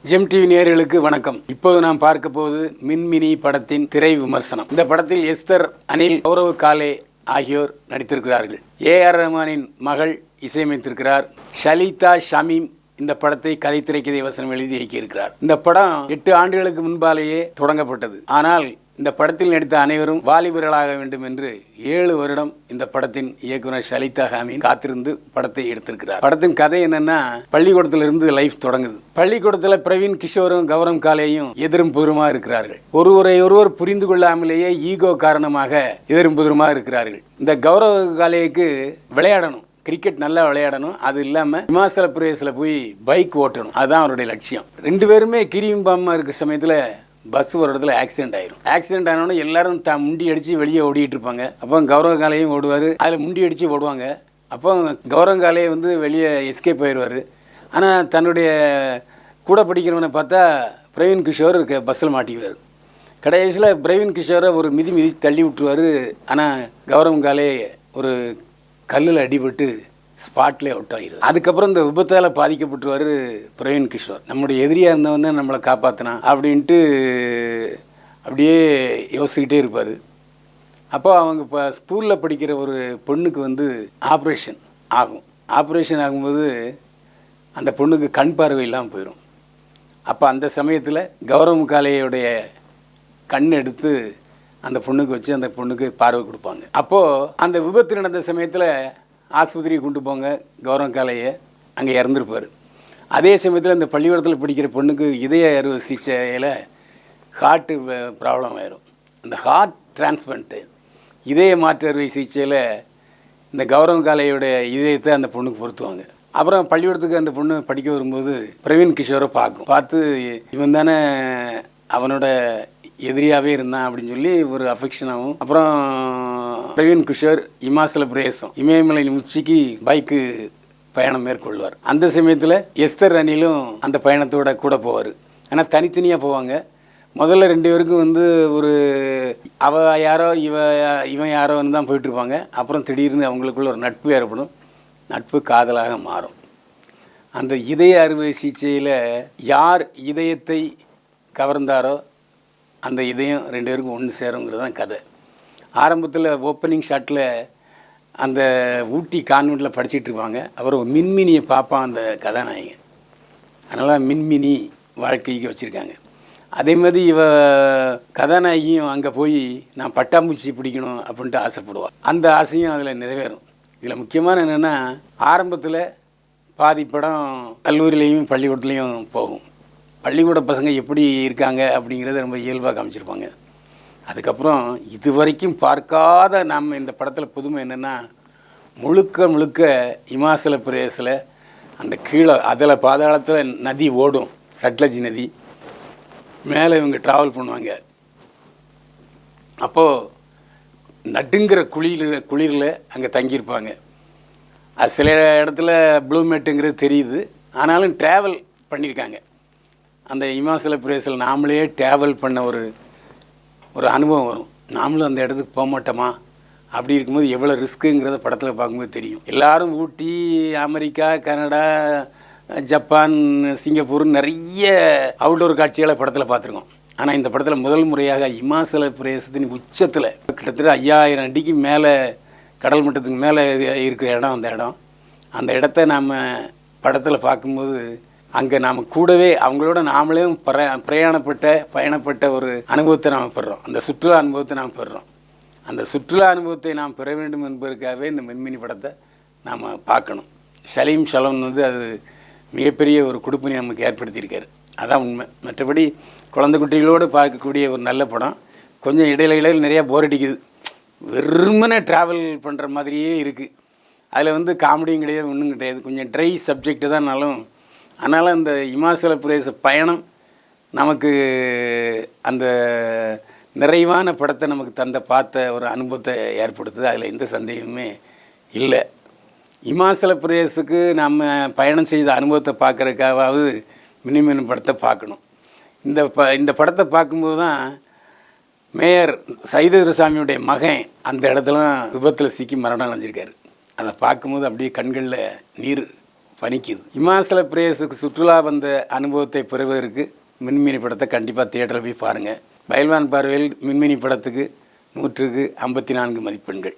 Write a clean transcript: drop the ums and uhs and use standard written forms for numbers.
GeM TV நேயர்களுக்கு வணக்கம். இப்போது நாம் பார்க்க போவது மின்மினி படத்தின் திரை விமர்சனம். இந்த படத்தில் எஸ்தர், அனில், கௌரவ் காலே ஆகியோர் நடித்திருக்கிறார்கள். ஏஆர் ரஹ்மானின் மகள் இசையமைத்திருக்கிறார். ஷலிதா ஷமீம் இந்த படத்தை கதை திரைக்கதை வசனம் எழுதி இயக்கியிருக்கிறார். இந்த படம் 8 ஆண்டுகளுக்கு முன்பாலேயே தொடங்கப்பட்டது. ஆனால் இந்த படத்தில் நடித்த அனைவரும் வாலிபர்களாக வேண்டும் என்று 7 வருடம் இந்த படத்தின் இயக்குனர் ஷலிதா ஷமீம் காத்திருந்து படத்தை எடுத்திருக்கிறார். படத்தின் கதை என்னன்னா, பள்ளிக்கூடத்திலிருந்து லைஃப் தொடங்குது. பள்ளிக்கூடத்தில் பிரவீன் கிஷோரும் கௌரவ் காலேயும் எதிரும் புதிருமா இருக்கிறார்கள். ஒருவர் புரிந்து கொள்ளாமலேயே ஈகோ காரணமாக எதிரும் புதிருமா இருக்கிறார்கள். இந்த கௌரவ் காலேக்கு விளையாடணும், கிரிக்கெட் நல்லா விளையாடணும். அது இல்லாமல் இமாச்சல பிரதேசில் போய் பைக் ஓட்டணும். அதுதான் அவருடைய லட்சியம். 2 பேருமே கிரியும்பாமா இருக்கிற சமயத்தில் பஸ் ஒரு இடத்துல ஆக்சிடென்ட் ஆயிரும். ஆக்சிடென்ட் ஆனோடனே எல்லாரும் முண்டி அடித்து வெளியே ஓடிட்டு இருப்பாங்க. அப்போ கௌரவ் காலேயும் ஓடுவார். அதில் முண்டி அடித்து ஓடுவாங்க. அப்போ கௌரவ் காலே வெளியே எஸ்கேப் ஆயிடுவார். ஆனால் தன்னுடைய கூட படிக்கிறவனை பார்த்தா பிரவீன் கிஷோர் பஸ்ஸில் மாட்டிக்குவார். கடைசியில் பிரவீன் கிஷோரை ஒரு மிதி தள்ளி விட்டுருவார். ஆனால் கௌரவ் காலே ஒரு கல்லில் அடிபட்டு ஸ்பாட்லேயே அவுட் ஆகிடும். அதுக்கப்புறம் இந்த விபத்தால் பாதிக்கப்பட்டுருவார் பிரவீன் கிஷோர். நம்முடைய எதிரியாக இருந்தவன் தான் நம்மளை காப்பாற்றினான் அப்படின்ட்டு அப்படியே யோசிக்கிட்டே இருப்பார். அப்போ அவங்க இப்போ ஸ்கூலில் படிக்கிற ஒரு பொண்ணுக்கு ஆப்ரேஷன் ஆகும். ஆப்ரேஷன் ஆகும்போது அந்த பொண்ணுக்கு கண் பார்வை இல்லாமல் போயிடும். அப்போ அந்த சமயத்தில் கௌரவ் காலேயுடைய கண் எடுத்து அந்த பொண்ணுக்கு வச்சு அந்த பொண்ணுக்கு பார்வை கொடுப்பாங்க. அப்போது அந்த விபத்து நடந்த சமயத்தில் ஆஸ்பத்திரியை கொண்டு போங்க, கௌரவ் காலேயை அங்கே இறந்துருப்பார். அதே சமயத்தில் இந்த பள்ளிக்கூடத்தில் படிக்கிற பொண்ணுக்கு இதய அறுவை சிகிச்சையில் ஹார்ட்டு ப்ராப்ளம் ஆயிரும். அந்த ஹார்ட் டிரான்ஸ்பிளான்ட்டு இதய மாற்று அறுவை சிகிச்சையில் இந்த கௌரவ் காலேயுடைய இதயத்தை அந்த பொண்ணுக்கு பொருத்துவாங்க. அப்புறம் பள்ளிக்கூடத்துக்கு அந்த பொண்ணு படிக்க வரும்போது பிரவீன் கிஷோரை பார்த்து இவன் தானே அவனோட எதிரியாகவே இருந்தான் அப்படின்னு சொல்லி ஒரு அஃபெக்ஷனாகவும். அப்புறம் பிரவீன் கிஷோர் இமாச்சல பிரதேசம் இமயமலையின் உச்சிக்கு பைக்கு பயணம் மேற்கொள்வார். அந்த சமயத்தில் எஸ்தர், அனிலும் அந்த பயணத்தோட கூட போவார். ஆனால் தனித்தனியாக போவாங்க. முதல்ல 2 பேருக்கும் ஒரு அவ யாரோ இவன் யாரோன்னு தான் போயிட்டுருப்பாங்க. அப்புறம் திடீர்னு அவங்களுக்குள்ள ஒரு நட்பு ஏற்படும். நட்பு காதலாக மாறும். அந்த இதய அறுவை சிகிச்சையில் யார் இதயத்தை கவர்ந்தாரோ அந்த இதயம் 2 பேருக்கும் ஒன்று சேருங்கிறது தான் கதை. ஆரம்பத்தில் ஓப்பனிங் ஷாட்டில் அந்த ஊட்டி கான்வெண்ட்டில் படிச்சுட்டு இருப்பாங்க. அப்புறம் மின்மினியை பார்ப்பான் அந்த கதாநாயகன். அதனால் மின்மினி வாழ்க்கைக்கு வச்சுருக்காங்க. அதே மாதிரி கதாநாயகியும் அங்கே போய் நான் பட்டாம்பூச்சி பிடிக்கணும் அப்படின்ட்டு ஆசைப்படுவாள். அந்த ஆசையும் அதில் நிறைவேறும். இதில் முக்கியமான என்னென்னா, ஆரம்பத்தில் பாதி படம் கல்லூரியிலையும் பள்ளிக்கூடத்துலேயும் போகும். பள்ளிக்கூட பசங்க எப்படி இருக்காங்க அப்படிங்கிறத ரொம்ப இயல்பாக காமிச்சிருப்பாங்க. அதுக்கப்புறம் இது வரைக்கும் பார்க்காத நம்ம இந்த படத்தில் புதுமை என்னென்னா, முழுக்க இமாச்சல பிரதேசில் அந்த கீழே அதில் பாதாளத்தில் நதி ஓடும், சட்லஜ் நதி. மேலே இவங்க ட்ராவல் பண்ணுவாங்க. அப்போது நடுங்கிற குளிரில் அங்கே தங்கியிருப்பாங்க. அது சில இடத்துல ப்ளூமேட்டுங்கிறது தெரியுது. ஆனாலும் ட்ராவல் பண்ணியிருக்காங்க. அந்த இமாச்சல பிரதேசில் நாமளே ட்ராவல் பண்ண ஒரு அனுபவம் வரும். நாமளும் அந்த இடத்துக்கு போக மாட்டோமா அப்படி இருக்கும்போது எவ்வளோ ரிஸ்க்குங்கிறத படத்தில் பார்க்கும்போது தெரியும். எல்லோரும் ஊட்டி, அமெரிக்கா, கனடா, ஜப்பான், சிங்கப்பூர் நிறைய அவுட்டோர் காட்சிகளை படத்தில் பார்த்துருக்கோம். ஆனால் இந்த படத்தில் முதல் முறையாக இமாச்சல பிரதேசத்தின் உச்சத்தில் கிட்டத்தட்ட 5000 அடிக்கு மேலே கடல் மட்டத்துக்கு மேலே இருக்கிற இடம். அந்த இடத்த நாம் படத்தில் பார்க்கும்போது அங்கே நாம் கூடவே அவங்களோட நாமளே பயணப்பட்ட ஒரு அனுபவத்தை நாம் பெறுறோம். அந்த சுற்றுலா அனுபவத்தை நாம் பெறுறோம். அந்த சுற்றுலா அனுபவத்தை நாம் பெற வேண்டும் என்பதற்காகவே இந்த மின்மினி படத்தை நாம் பார்க்கணும். ஷலீம் ஷலம் அது மிகப்பெரிய ஒரு கொடுப்பினை நமக்கு ஏற்படுத்தியிருக்காரு. அதான் உண்மை. மற்றபடி குழந்தை குட்டிகளோடு பார்க்கக்கூடிய ஒரு நல்ல படம். கொஞ்சம் இடையில நிறையா போர் அடிக்குது. வெறுமனே ட்ராவல் பண்ணுற மாதிரியே இருக்குது. அதில் காமெடியும் கிடையாது, ஒன்றும் கிடையாது. கொஞ்சம் ட்ரை சப்ஜெக்டு தான்னாலும், அதனால் அந்த இமாச்சல பிரதேச பயணம் நமக்கு அந்த நிறைவான படத்தை நமக்கு பார்த்த ஒரு அனுபவத்தை ஏற்படுத்துது. அதில் எந்த சந்தேகமே இல்லை. இமாச்சல பிரதேசத்துக்கு நம்ம பயணம் செய்த அனுபவத்தை பார்க்குறதுக்காவது மினிமினி படத்தை பார்க்கணும். இந்த படத்தை பார்க்கும்போது தான் மேயர் சைததுரைசாமியுடைய மகன் அந்த இடத்துல விபத்தில் சிக்கி மரணம் அடைஞ்சிருக்காரு. அதை பார்க்கும்போது அப்படியே கண்களில் நீர் பனிக்குது. இமாச்சல பிரதேசத்துக்கு சுற்றுலா வந்த அனுபவத்தை பெறுவதற்கு மின்மினி படத்தை கண்டிப்பாக தியேட்டரில் போய் பாருங்கள். பயில்வான் பார்வையில் மின்மினி படத்துக்கு 100க்கு 54 மதிப்பெண்கள்.